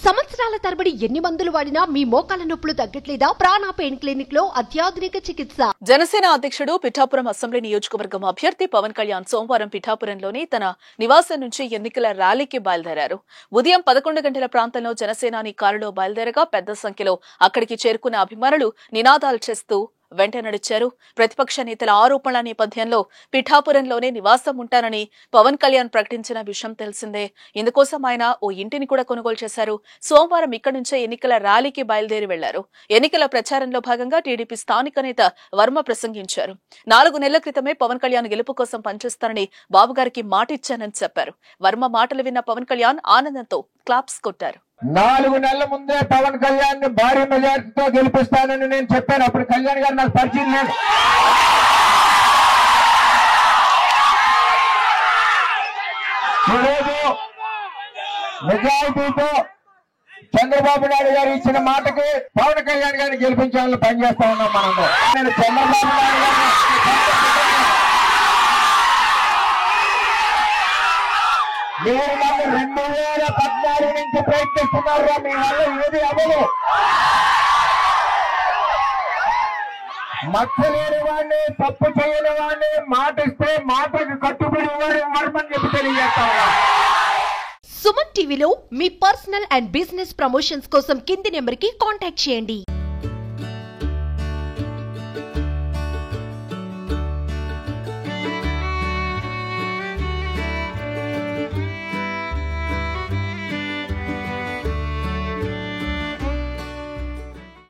సంవత్సరాల తరబడి ఎన్ని మందులు వాడినా మీ మోకాల నొప్పులు తగ్గట్లేదా? ప్రాణ పెయిన్ క్లినిక్ లో అత్యాధునిక చికిత్స. జనసేన అధ్యక్షుడు పిఠాపురం అసెంబ్లీ నియోజకవర్గం అభ్యర్థి పవన్ కళ్యాణ్ సోమవారం పిఠాపురంలోని తన నివాసం నుంచి ఎన్నికల ర్యాలీకి బయలుదేరారు. ఉదయం 11 గంటల ప్రాంతంలో జనసేనాని కారులో బయలుదేరగా పెద్ద సంఖ్యలో అక్కడికి చేరుకున్న అభిమానులు నినాదాలు చేస్తూ వెంట నడిచారు. ప్రతిపక్ష నేతల ఆరోపణల నేపథ్యంలో పిఠాపురంలోనే నివాసం ఉంటానని పవన్ కళ్యాణ్ ప్రకటించిన విషయం తెలిసిందే. ఇందుకోసం ఆయన ఓ ఇంటిని కూడా కొనుగోలు చేశారు. సోమవారం ఇక్కడి నుంచే ఎన్నికల ర్యాలీకి బయలుదేరి వెళ్లారు. ఎన్నికల ప్రచారంలో భాగంగా టీడీపీ స్థానిక నేత వర్మ ప్రసంగించారు. 4 నెలల క్రితమే పవన్ కళ్యాణ్ గెలుపు కోసం పనిచేస్తానని బాబుగారికి మాటిచ్చానని చెప్పారు. వర్మ మాటలు విన్న పవన్ కళ్యాణ్ ఆనందంతో క్లాప్స్ కొట్టారు. 4 నెలల ముందే పవన్ కళ్యాణ్ ని భారీ మెజార్టీతో గెలిపిస్తానని నేను చెప్పాను. అప్పుడు కళ్యాణ్ గారు నాకు పరిచయం లేదు. ఈరోజు మెజారిటీతో చంద్రబాబు నాయుడు గారు ఇచ్చిన మాటకి పవన్ కళ్యాణ్ గారిని గెలిపించాలని పనిచేస్తా ఉన్నాం. మనం నేను చంద్రబాబు నాయుడు గారిని మీరు నన్ను 2014 నుంచి ప్రయత్నిస్తున్నారు. మీ వల్ల ఏది అవ్వదు. మచ్చలేని వాడిని, తప్పు చేయని వాడిని, మాట ఇస్తే మాటకు కట్టుబడి ఇవ్వమని చెప్పి తెలియజేస్తా ఉన్నా. సుమన్ టీవీలో మీ పర్సనల్ అండ్ బిజినెస్ ప్రమోషన్స్ కోసం కింది నెంబర్ కి కాంటాక్ట్ చేయండి.